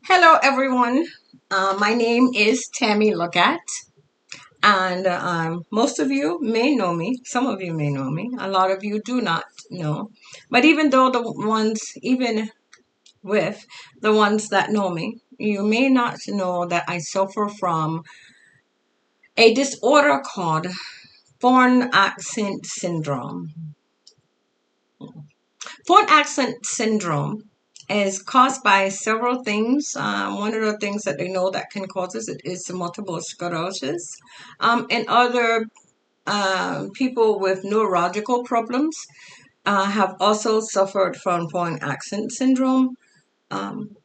Hello, everyone. My name is Tammy Logat, and most of you may know me. Some of you may know me. A lot of you do not know. But even with the ones that know me, you may not know that I suffer from a disorder called foreign accent syndrome. Foreign accent syndrome is caused by several things. One of the things that they know that can cause it is multiple sclerosis. And other people with neurological problems have also suffered from foreign accent syndrome. Um,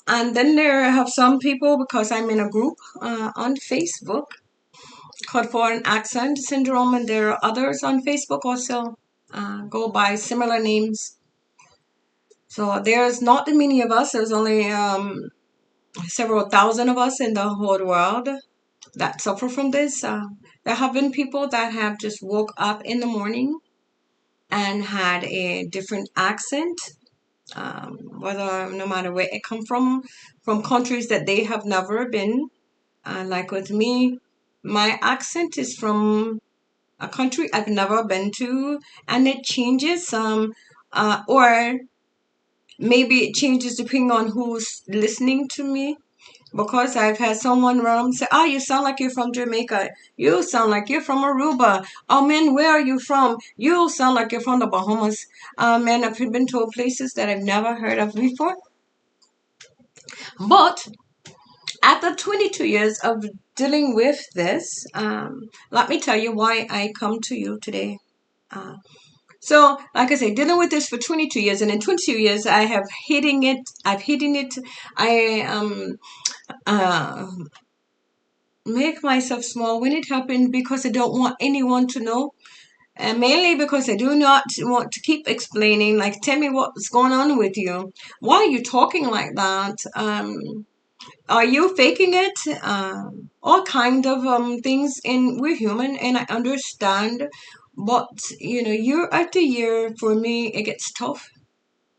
and then there have some people, because I'm in a group on Facebook called Foreign Accent Syndrome, and there are others on Facebook also go by similar names. So there's not many of us. There's only several thousand of us in the whole world that suffer from this. There have been people that have just woke up in the morning and had a different accent, whether no matter where it come from countries that they have never been. Like with me, my accent is from a country I've never been to, and it changes. Or maybe it changes depending on who's listening to me. Because I've had someone random say, "Oh, you sound like you're from Jamaica. You sound like you're from Aruba. Oh man, where are you from? You sound like you're from the Bahamas." And I've been to places that I've never heard of before. But after 22 years of dealing with this, let me tell you why I come to you today. Uh, So, like I say, dealing with this for 22 years, and in 22 years, I have hitting it. I've hitting it. I uh, make myself small when it happened because I don't want anyone to know, and mainly because I do not want to keep explaining. Like, tell me what's going on with you. Why are you talking like that? Are you faking it? All kind of things. And we're human, and I understand. But year after year, for me, it gets tough.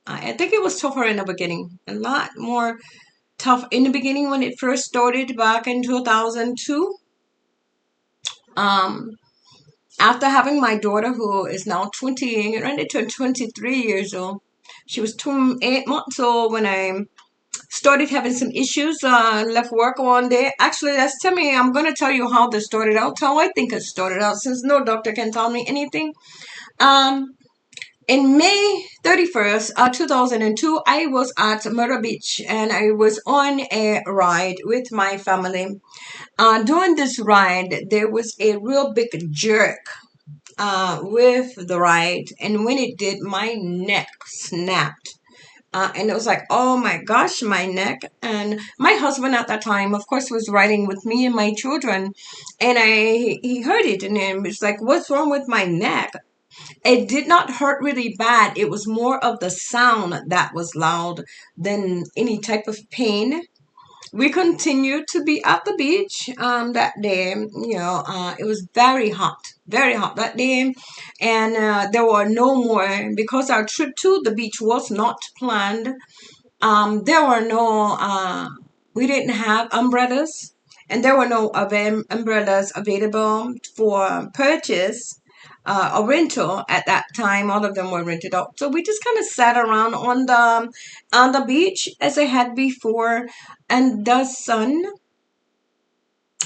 I think it was tougher in the beginning, a lot more tough in the beginning when it first started back in 2002. Um, After having my daughter, who is now 20, ready to 23 years old, she was 8 months old when I started having some issues. Left work one day. Actually, that's tell me. I'm gonna tell you how this started out. How I think it started out, since no doctor can tell me anything. Um, In May 31st, 2002, I was at Myrtle Beach and I was on a ride with my family. During this ride, there was a real big jerk with the ride, and when it did, my neck snapped. And it was like, oh my gosh, my neck. And my husband at that time, of course, was riding with me and my children. And he heard it and it was like, what's wrong with my neck? It did not hurt really bad. It was more of the sound that was loud than any type of pain. We continued to be at the beach that day. It was very hot that day. And there were no more, because our trip to the beach was not planned. There were no, we didn't have umbrellas. And there were no umbrellas available for purchase a rental at that time. All of them were rented out, so we just kind of sat around on the beach as I had before, and the sun.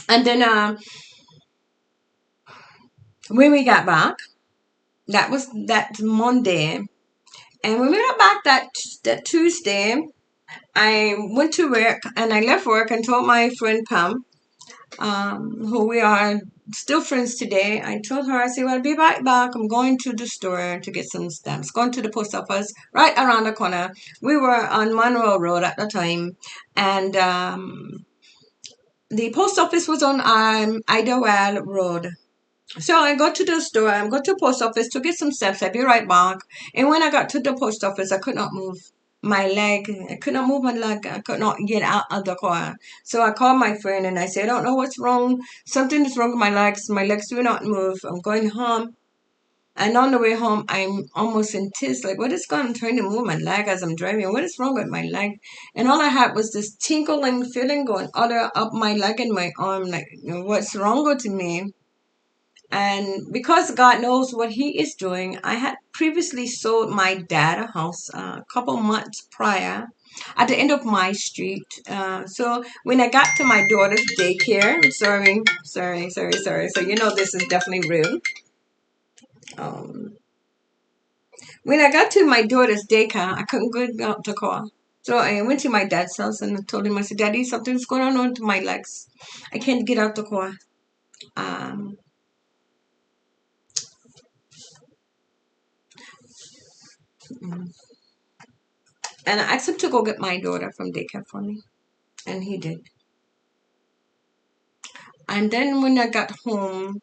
And then when we got back, that was that Monday, and when we got back that Tuesday, I went to work and I left work and told my friend Pam, who we are still friends today. I told her, I said, well, I'll be right back. I'm going to the store to get some stamps. Going to the post office right around the corner. We were on Monroe Road at the time, and the post office was on Idlewild Road. So I got to the store. I got to the post office to get some stamps. I'll be right back. And when I got to the post office, I could not move my leg. I could not move my leg. I could not get out of the car. So I called my friend and I said, I don't know what's wrong. Something is wrong with my legs. My legs do not move. I'm going home. And on the way home, I'm almost in tears. Like, what is going on? Trying to move my leg as I'm driving. What is wrong with my leg? And all I had was this tingling feeling going other up my leg and my arm. Like, what's wrong with me? And because God knows what He is doing, I had previously sold my dad a house a couple months prior at the end of my street. So when I got to my daughter's daycare, sorry. So this is definitely rude. Um, when I got to my daughter's daycare, I couldn't get out the car. So I went to my dad's house and I told him, I said, Daddy, something's going on with my legs. I can't get out the car. Um, and I asked him to go get my daughter from daycare for me. And he did. And then when I got home,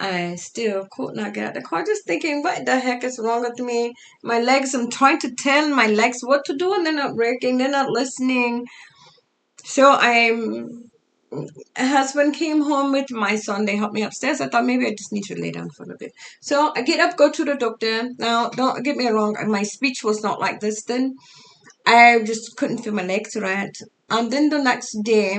I still could not get out the car, just thinking, what the heck is wrong with me? My legs, I'm trying to tell my legs what to do, and they're not working, they're not listening. So a husband came home with my son. They helped me upstairs. I thought maybe I just need to lay down for a bit. So I get up, go to the doctor. Now, don't get me wrong, my speech was not like this then. I just couldn't feel my legs right. And then the next day,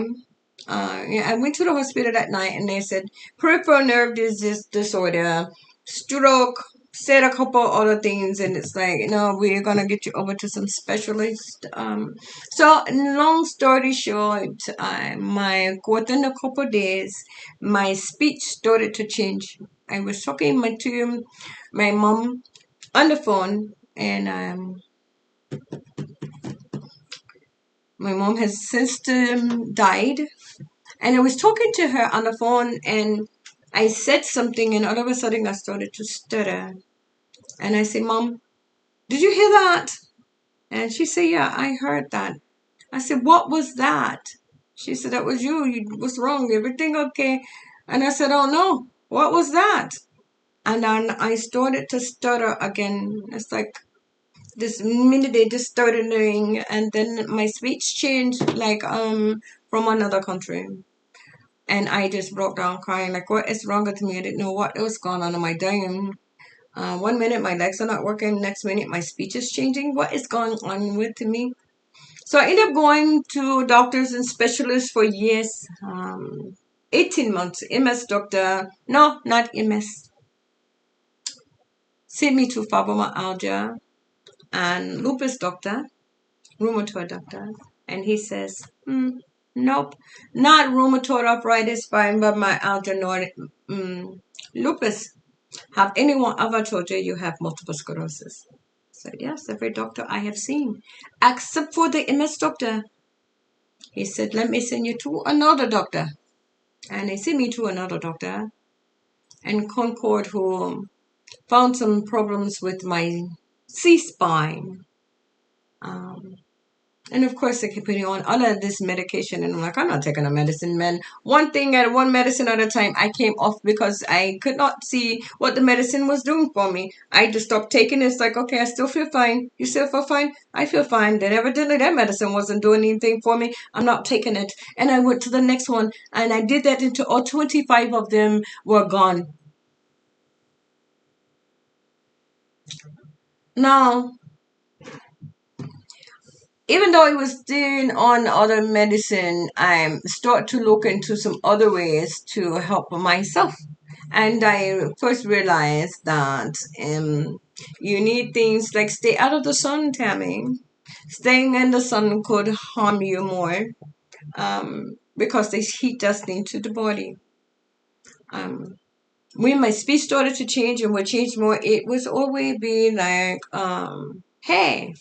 I went to the hospital that night and they said peripheral nerve disease disorder, stroke, said a couple other things, and it's like, we're gonna get you over to some specialist. So long story short, within a couple days, my speech started to change. I was talking to my mom on the phone, and my mom has since died. And I was talking to her on the phone and I said something and all of a sudden I started to stutter. And I said, Mom, did you hear that? And she said, yeah, I heard that. I said, what was that? She said, that was you. What's wrong? Everything okay? And I said, oh no, what was that? And then I started to stutter again. It's like this minute they just started doing, and then my speech changed like from another country. And I just broke down crying, like, what is wrong with me? I didn't know what was going on in my day. One minute my legs are not working, next minute my speech is changing. What is going on with me? So I ended up going to doctors and specialists for years. 18 months. MS doctor. No, not MS. Sent me to fibromyalgia and lupus doctor, rheumatoid doctor. And he says, nope, not rheumatoid arthritis, fibromyalgia, nor lupus. Have anyone ever told you you have multiple sclerosis? I said, yes, every doctor I have seen, except for the MS doctor. He said, let me send you to another doctor. And he sent me to another doctor in Concord who found some problems with my C-spine. And of course, they keep putting on all of this medication. And I'm like, I'm not taking a medicine, man. One medicine at a time, I came off because I could not see what the medicine was doing for me. I just stopped taking it. It's like, okay, I still feel fine. You still feel fine? I feel fine. Then evidently that medicine wasn't doing anything for me. I'm not taking it. And I went to the next one. And I did that until all 25 of them were gone. Now, even though I was doing on other medicine, I start to look into some other ways to help myself. And I first realized that you need things like stay out of the sun, Tammy. Staying in the sun could harm you more because the heat does things to the body. When my speech started to change and would change more, it was always be like, hey,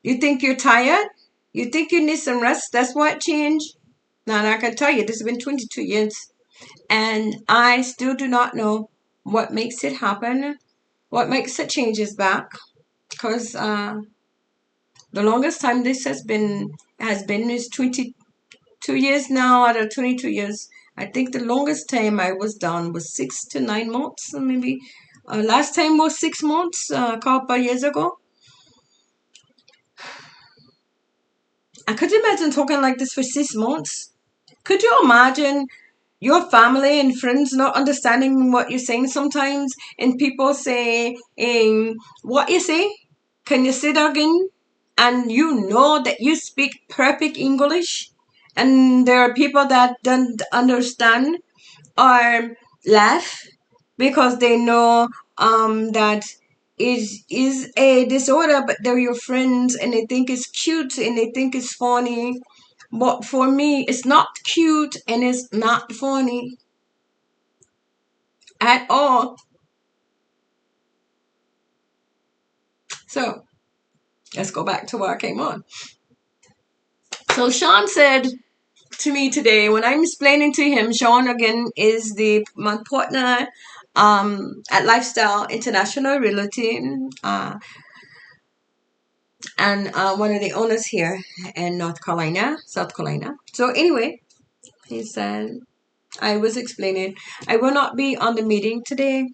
you think you're tired? You think you need some rest? That's what changed. Now, and I can tell you, this has been 22 years. And I still do not know what makes it happen, what makes the changes back. Because the longest time this has been is 22 years now. Out of 22 years, I think the longest time I was down was 6 to 9 months, maybe. Last time was 6 months, a couple of years ago. I could imagine talking like this for 6 months. Could you imagine your family and friends not understanding what you're saying sometimes, and people say, what you say? Can you say that again? And you know that you speak perfect English, and there are people that don't understand or laugh because they know that is a disorder, but they're your friends and they think it's cute and they think it's funny. But for me, it's not cute and it's not funny at all. So let's go back to where I came on. So Sean said to me today when I'm explaining to him, Sean again is the my partner at Lifestyle International Realty, and one of the owners here in South Carolina. So anyway, he said, I was explaining, I will not be on the meeting today.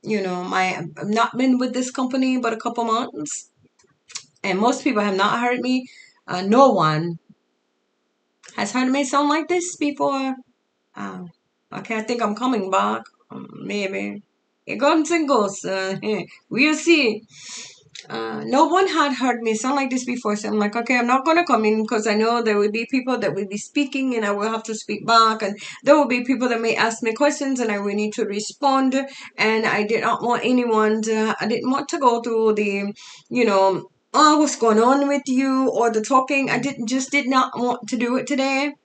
I've not been with this company but a couple months, and most people have not heard me. No one has heard me sound like this before. Uh, okay, I think I'm coming back. Maybe it comes and goes. We'll see. No one had heard me sound like this before, so I'm like, okay, I'm not gonna come in because I know there will be people that will be speaking and I will have to speak back, and there will be people that may ask me questions and I will need to respond. And I did not want I didn't want to go through the, oh, what's going on with you or the talking. I did not want to do it today.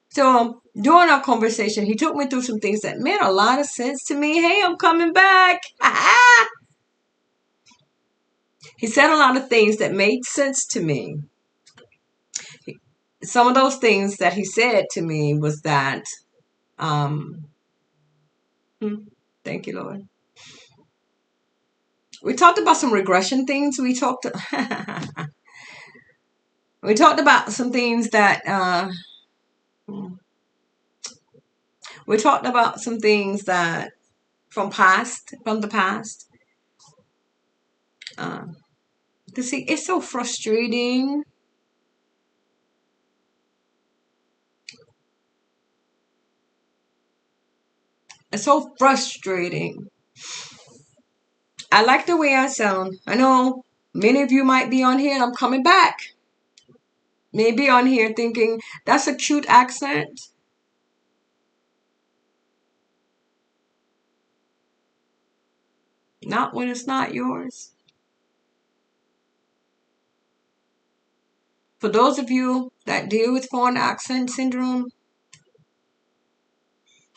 So during our conversation, he took me through some things that made a lot of sense to me. Hey, I'm coming back. He said a lot of things that made sense to me. Some of those things that he said to me was that, um, thank you, Lord. We talked about some regression things. We talked about some things that, we talked about some things that from the past. To see, it's so frustrating. It's so frustrating. I like the way I sound. I know many of you might be on here and I'm coming back. Maybe on here thinking, that's a cute accent. Not when it's not yours. For those of you that deal with foreign accent syndrome,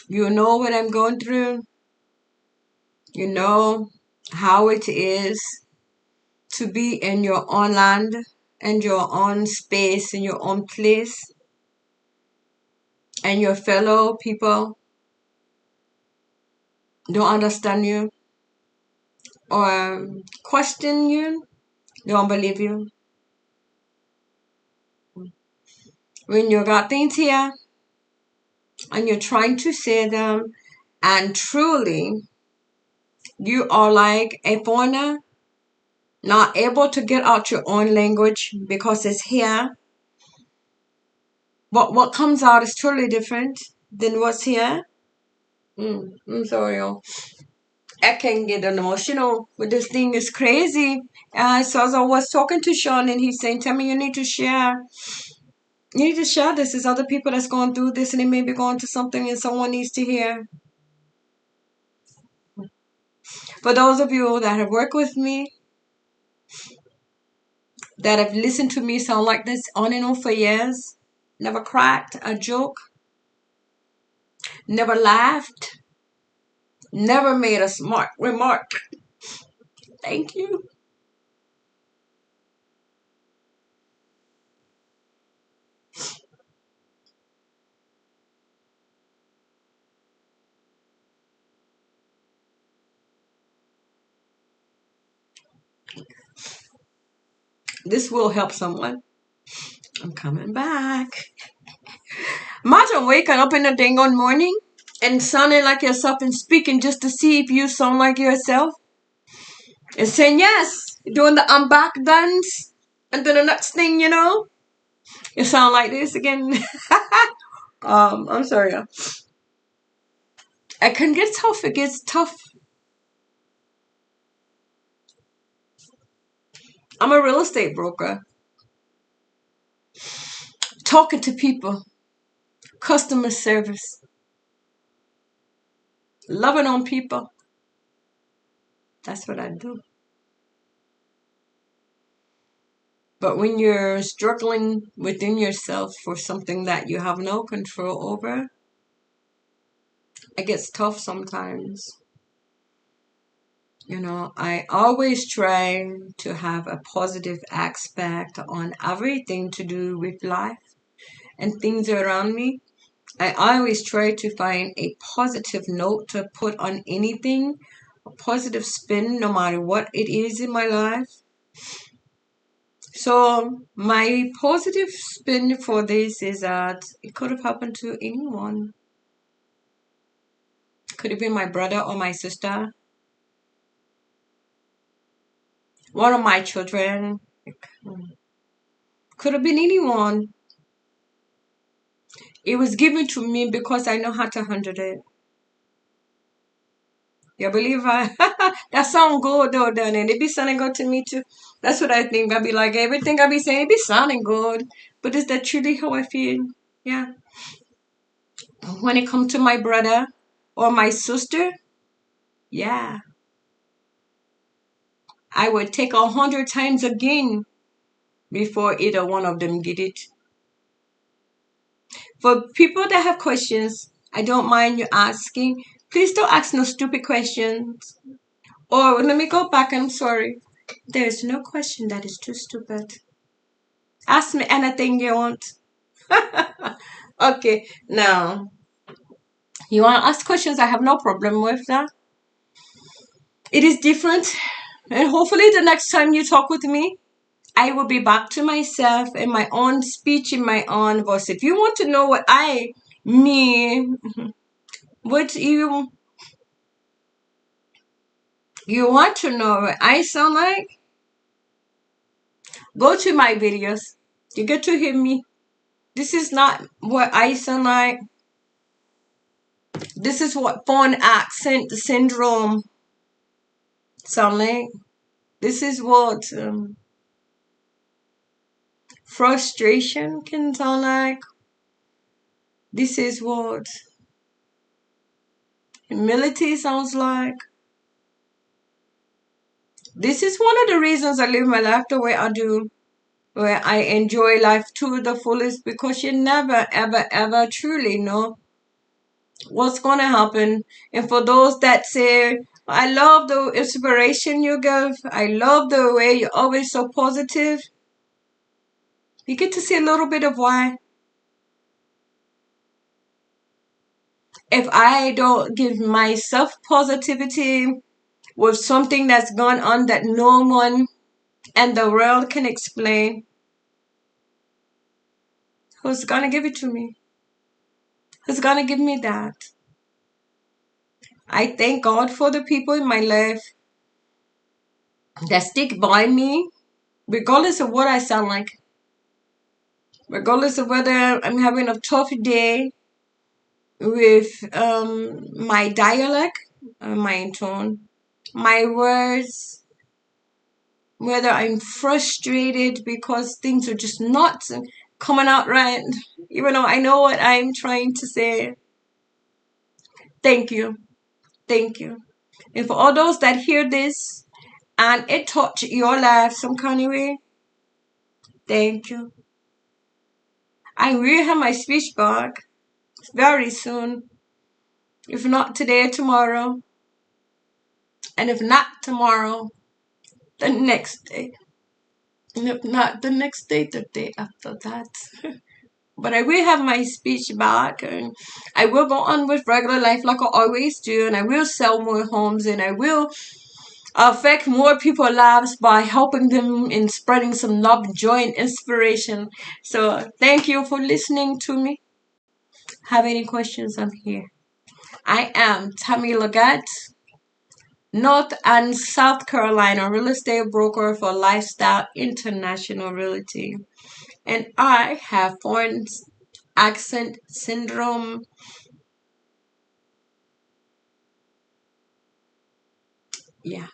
you know what I'm going through. You know how it is to be in your own land and your own space and your own place, and your fellow people don't understand you or question you, don't believe you. When you got things here and you're trying to say them, and truly you are like a foreigner, not able to get out your own language because it's here, but what comes out is totally different than what's here. I'm sorry, y'all. I can get emotional, but this thing is crazy. So as I was talking to Sean, and he's saying, "Tell me, you need to share. You need to share this. There's other people that's going through this, and they may be going through something, and someone needs to hear." For those of you that have worked with me, that have listened to me sound like this on and on for years, never cracked a joke, never laughed, never made a smart remark. Thank you. This will help someone. I'm coming back. Imagine waking up in the dang on morning and sounding like yourself and speaking just to see if you sound like yourself. And saying yes, doing the I'm back dance. And then the next thing you sound like this again. I'm sorry. It can get tough. It gets tough. I'm a real estate broker. Talking to people, customer service, loving on people. That's what I do. But when you're struggling within yourself for something that you have no control over, it gets tough sometimes. I always try to have a positive aspect on everything to do with life and things around me. I always try to find a positive note to put on anything, a positive spin, no matter what it is in my life. So my positive spin for this is that it could have happened to anyone. Could have been my brother or my sister, one of my children. Could have been anyone. It was given to me because I know how to handle it. You believe I? That sound good though, doesn't it? It be sounding good to me too. That's what I think. I be like, everything I be saying, it be sounding good. But is that truly how I feel? Yeah. When it comes to my brother or my sister, yeah. I would take 100 times again before either one of them get it. For people that have questions, I don't mind you asking. Please don't ask no stupid questions. Or let me go back. I'm sorry. There's no question that is too stupid. Ask me anything you want. Okay, now you want to ask questions? I have no problem with that. It is different, and hopefully, the next time you talk with me, I will be back to myself in my own speech, in my own voice. If you want to know what I mean, what you want to know what I sound like, go to my videos. You get to hear me. This is not what I sound like. This is what phone accent syndrome sound like. This is what frustration can sound like. This is what humility sounds like. This is one of the reasons I live my life the way I do, where I enjoy life to the fullest, because you never, ever, ever truly know what's going to happen. And for those that say, I love the inspiration you give, I love the way you're always so positive, you get to see a little bit of why. If I don't give myself positivity with something that's gone on that no one and the world can explain, who's gonna give it to me? Who's gonna give me that? I thank God for the people in my life that stick by me, regardless of what I sound like, regardless of whether I'm having a tough day with my dialect, my tone, my words, whether I'm frustrated because things are just not coming out right, even though I know what I'm trying to say. Thank you. Thank you. And for all those that hear this and it touch your life some kind of way, thank you. I will have my speech back very soon. If not today, tomorrow. And if not tomorrow, the next day. And if not the next day, the day after that. But I will have my speech back, and I will go on with regular life like I always do, and I will sell more homes, and I will affect more people's lives by helping them in spreading some love, joy, and inspiration. So thank you for listening to me. Have any questions? I'm here. I am Tammy Leggett, North and South Carolina real estate broker for Lifestyle International Realty. And I have foreign accent syndrome. Yeah.